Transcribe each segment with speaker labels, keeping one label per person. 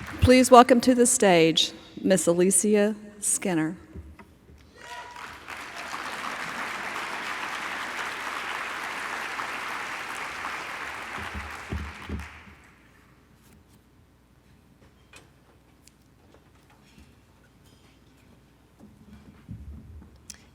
Speaker 1: Please welcome to the stage Miss Aliceia Skinner.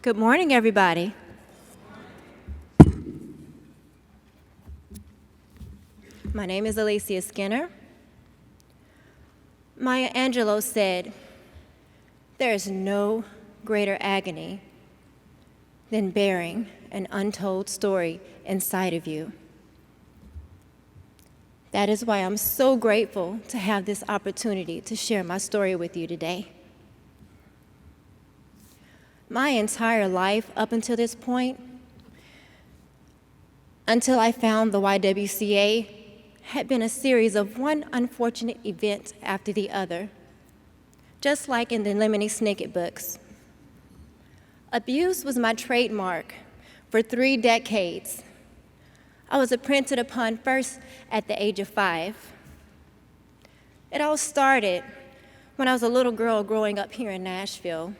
Speaker 2: Good morning, everybody. My name is Aliceia Skinner. Maya Angelou said, "There is no greater agony than bearing an untold story inside of you." That is why I'm so grateful to have this opportunity to share my story with you today. My entire life up until this point, until I found the YWCA, had been a series of one unfortunate event after the other, just like in the Lemony Snicket books. Abuse was my trademark for 3 decades. I was imprinted upon first at the age of 5. It all started when I was a little girl growing up here in Nashville.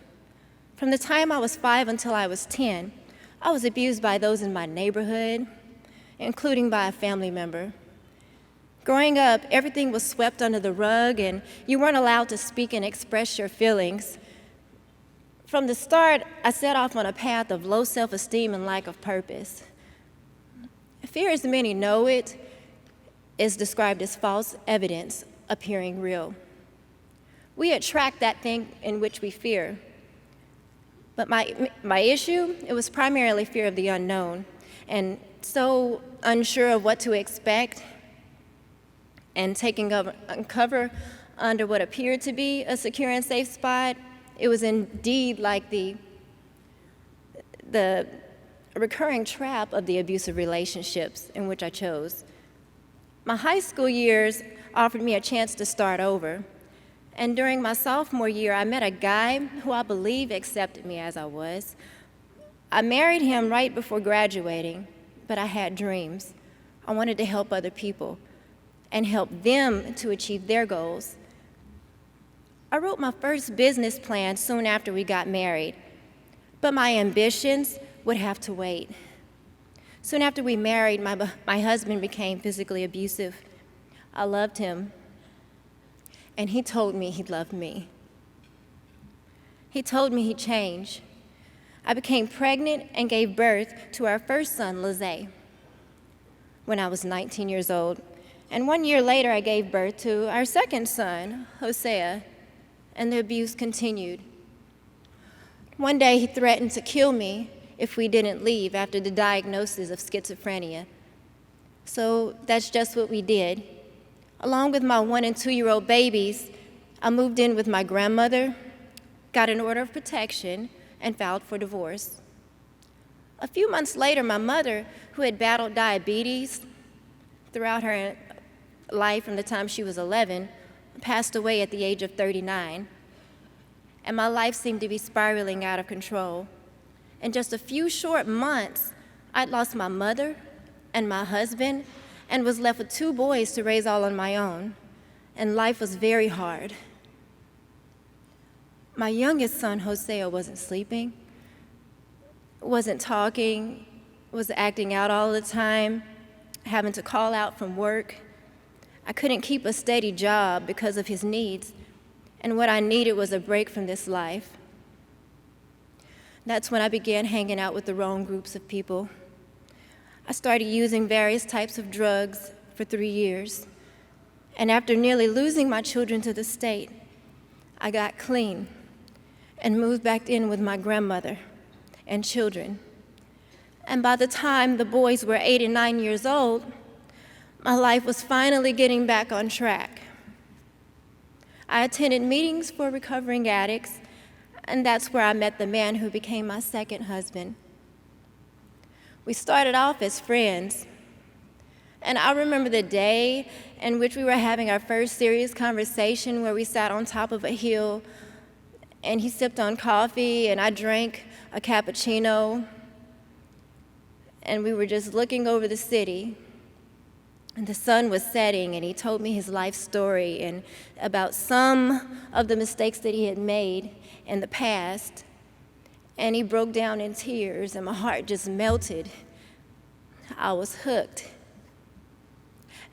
Speaker 2: From the time I was 5 until I was 10, I was abused by those in my neighborhood, including by a family member. Growing up, everything was swept under the rug, and you weren't allowed to speak and express your feelings. From the start, I set off on a path of low self-esteem and lack of purpose. Fear, as many know it, is described as false evidence appearing real. We attract that thing in which we fear. But my issue, it was primarily fear of the unknown, and so unsure of what to expect, and taking cover under what appeared to be a secure and safe spot, it was indeed like the recurring trap of the abusive relationships in which I chose. My high school years offered me a chance to start over. And during my sophomore year, I met a guy who I believe accepted me as I was. I married him right before graduating, but I had dreams. I wanted to help other people and help them to achieve their goals. I wrote my first business plan soon after we got married, but my ambitions would have to wait. Soon after we married, my husband became physically abusive. I loved him, and he told me he loved me. He told me he'd change. I became pregnant and gave birth to our first son, Aliceia, when I was 19 years old. And 1 year later, I gave birth to our second son, Hosea, and the abuse continued. One day, he threatened to kill me if we didn't leave after the diagnosis of schizophrenia. So that's just what we did. Along with my 1 and 2-year-old babies, I moved in with my grandmother, got an order of protection, and filed for divorce. A few months later, my mother, who had battled diabetes throughout her life from the time she was 11, passed away at the age of 39. And my life seemed to be spiraling out of control. In just a few short months, I'd lost my mother and my husband and was left with 2 boys to raise all on my own. And life was very hard. My youngest son, Hosea, wasn't sleeping, wasn't talking, was acting out all the time, having to call out from work. I couldn't keep a steady job because of his needs, and what I needed was a break from this life. That's when I began hanging out with the wrong groups of people. I started using various types of drugs for 3 years, and after nearly losing my children to the state, I got clean and moved back in with my grandmother and children. And by the time the boys were 8 and 9 years old, my life was finally getting back on track. I attended meetings for recovering addicts, and that's where I met the man who became my second husband. We started off as friends, and I remember the day in which we were having our first serious conversation where we sat on top of a hill, and he sipped on coffee, and I drank a cappuccino, and we were just looking over the city. And the sun was setting, and he told me his life story and about some of the mistakes that he had made in the past. And he broke down in tears, and my heart just melted. I was hooked.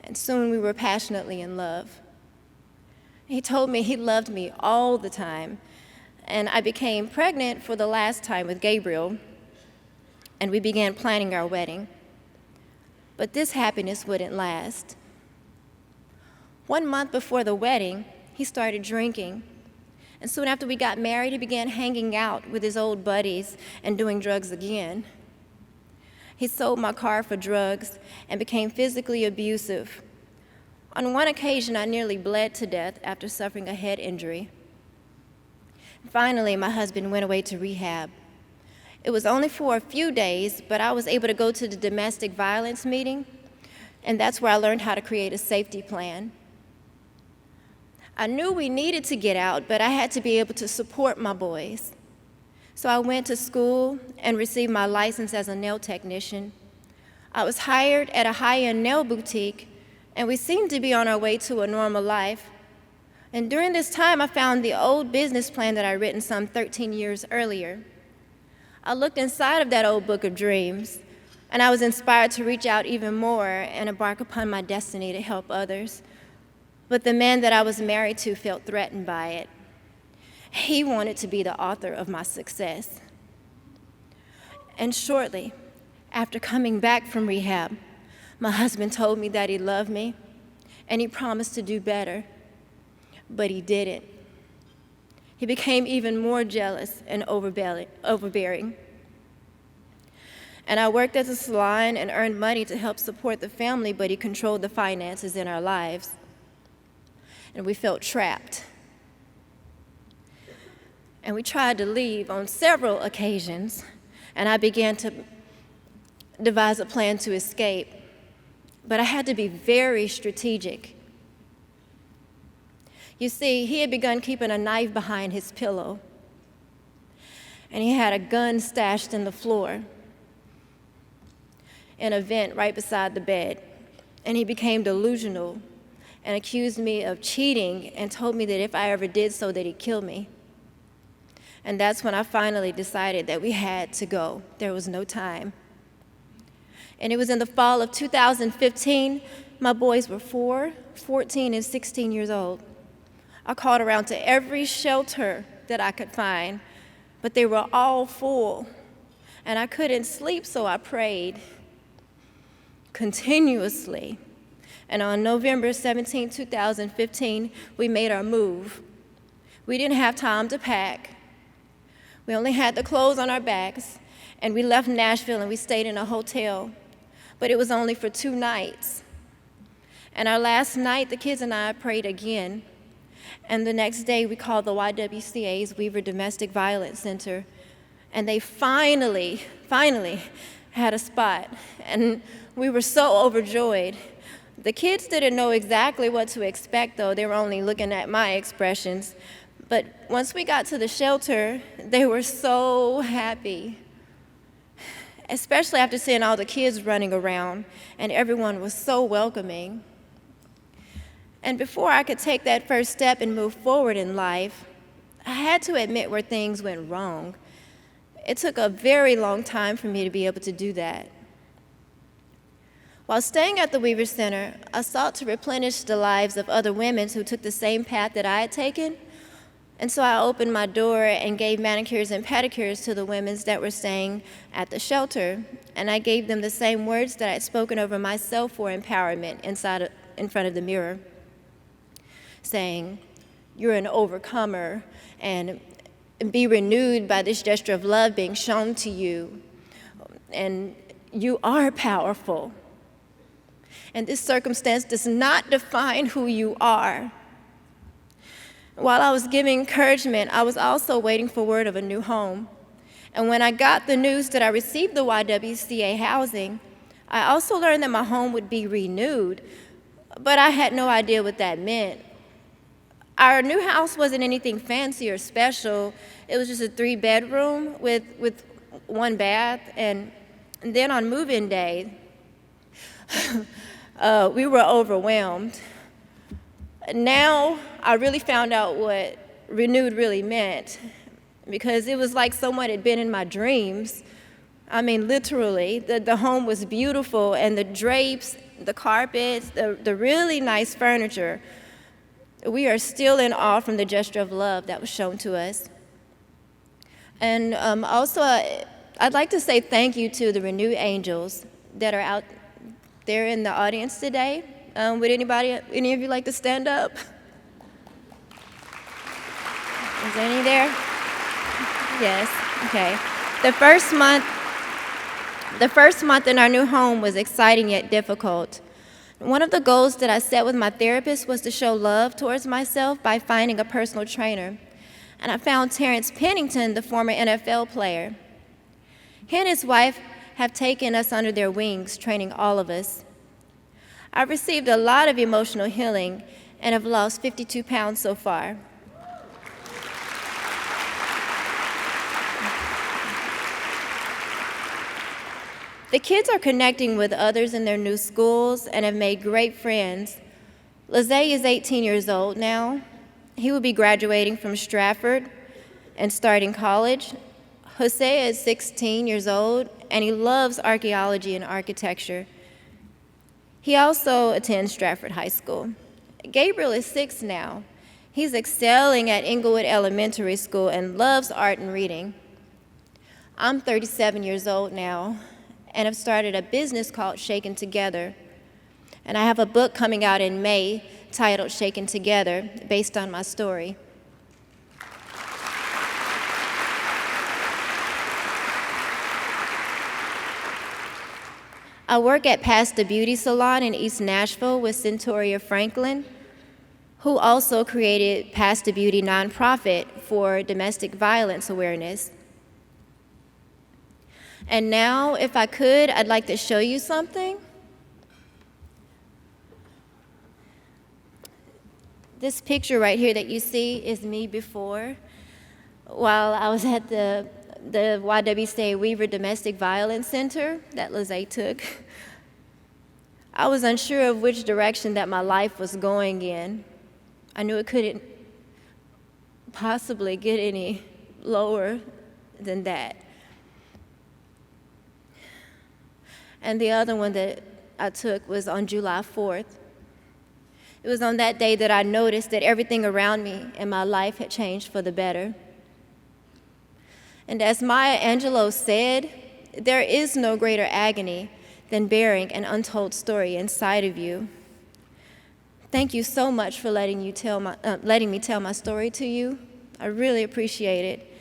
Speaker 2: And soon we were passionately in love. He told me he loved me all the time. And I became pregnant for the last time with Gabriel, and we began planning our wedding. But this happiness wouldn't last. 1 month before the wedding, he started drinking. And soon after we got married, he began hanging out with his old buddies and doing drugs again. He sold my car for drugs and became physically abusive. On one occasion, I nearly bled to death after suffering a head injury. Finally, my husband went away to rehab. It was only for a few days, but I was able to go to the domestic violence meeting, and that's where I learned how to create a safety plan. I knew we needed to get out, but I had to be able to support my boys. So I went to school and received my license as a nail technician. I was hired at a high-end nail boutique, and we seemed to be on our way to a normal life. And during this time, I found the old business plan that I'd written some 13 years earlier. I looked inside of that old book of dreams, and I was inspired to reach out even more and embark upon my destiny to help others. But the man that I was married to felt threatened by it. He wanted to be the author of my success. And shortly after coming back from rehab, my husband told me that he loved me, and he promised to do better, but he didn't. He became even more jealous and overbearing. And I worked at a salon and earned money to help support the family, but he controlled the finances in our lives. And we felt trapped. And we tried to leave on several occasions, and I began to devise a plan to escape. But I had to be very strategic. You see, he had begun keeping a knife behind his pillow, and he had a gun stashed in the floor in a vent right beside the bed. And he became delusional and accused me of cheating and told me that if I ever did so, that he'd kill me. And that's when I finally decided that we had to go. There was no time. And it was in the fall of 2015. My boys were 4, 14, and 16 years old. I called around to every shelter that I could find, but they were all full. And I couldn't sleep, so I prayed continuously. And on November 17, 2015, we made our move. We didn't have time to pack. We only had the clothes on our backs, and we left Nashville and we stayed in a hotel. But it was only for 2 nights. And our last night, the kids and I prayed again. And the next day, we called the YWCA's Weaver Domestic Violence Center, and they finally had a spot. And we were so overjoyed. The kids didn't know exactly what to expect, though. They were only looking at my expressions. But once we got to the shelter, they were so happy, especially after seeing all the kids running around, and everyone was so welcoming. And before I could take that first step and move forward in life, I had to admit where things went wrong. It took a very long time for me to be able to do that. While staying at the Weaver Center, I sought to replenish the lives of other women who took the same path that I had taken. And so I opened my door and gave manicures and pedicures to the women that were staying at the shelter. And I gave them the same words that I had spoken over myself for empowerment in front of the mirror, saying, "You're an overcomer, and be renewed by this gesture of love being shown to you. And you are powerful. And this circumstance does not define who you are." While I was giving encouragement, I was also waiting for word of a new home. And when I got the news that I received the YWCA housing, I also learned that my home would be renewed, but I had no idea what that meant. Our new house wasn't anything fancy or special. It was just a 3-bedroom with 1 bath. And then on move-in day, we were overwhelmed. Now I really found out what renewed really meant, because it was like someone had been in my dreams. I mean, literally, the home was beautiful, and the drapes, the carpets, the really nice furniture. We are still in awe from the gesture of love that was shown to us. And also, I'd like to say thank you to the Renewed Angels that are out there in the audience today. Would any of you like to stand up? Is there any there? Yes, okay. The first month in our new home was exciting yet difficult. One of the goals that I set with my therapist was to show love towards myself by finding a personal trainer. And I found Terrence Pennington, the former NFL player. He and his wife have taken us under their wings, training all of us. I've received a lot of emotional healing and have lost 52 pounds so far. The kids are connecting with others in their new schools and have made great friends. Aliceia is 18 years old now. He will be graduating from Stratford and starting college. Hosea is 16 years old, and he loves archaeology and architecture. He also attends Stratford High School. Gabriel is 6 now. He's excelling at Inglewood Elementary School and loves art and reading. I'm 37 years old now and have started a business called Shaken Together. And I have a book coming out in May titled Shaken Together, based on my story. I work at Past the Beauty Salon in East Nashville with Centoria Franklin, who also created Past the Beauty nonprofit for domestic violence awareness. And now, if I could, I'd like to show you something. This picture right here that you see is me before, while I was at the YWCA Weaver Domestic Violence Center that Aliceia took. I was unsure of which direction that my life was going in. I knew it couldn't possibly get any lower than that. And the other one that I took was on July 4th. It was on that day that I noticed that everything around me in my life had changed for the better. And as Maya Angelou said, there is no greater agony than bearing an untold story inside of you. Thank you so much for letting me tell my story to you. I really appreciate it.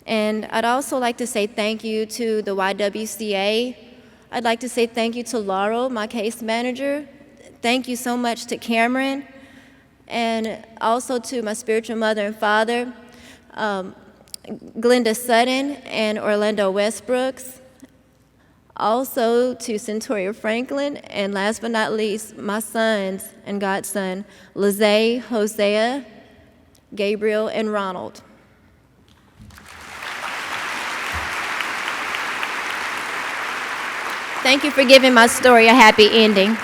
Speaker 2: And I'd also like to say thank you to the YWCA. I'd like to say thank you to Laurel, my case manager. Thank you so much to Cameron, and also to my spiritual mother and father, Glenda Sutton and Orlando Westbrooks. Also to Centoria Franklin, and last but not least, my sons and godson, Aliceia, Hosea, Gabriel, and Ronald. Thank you for giving my story a happy ending.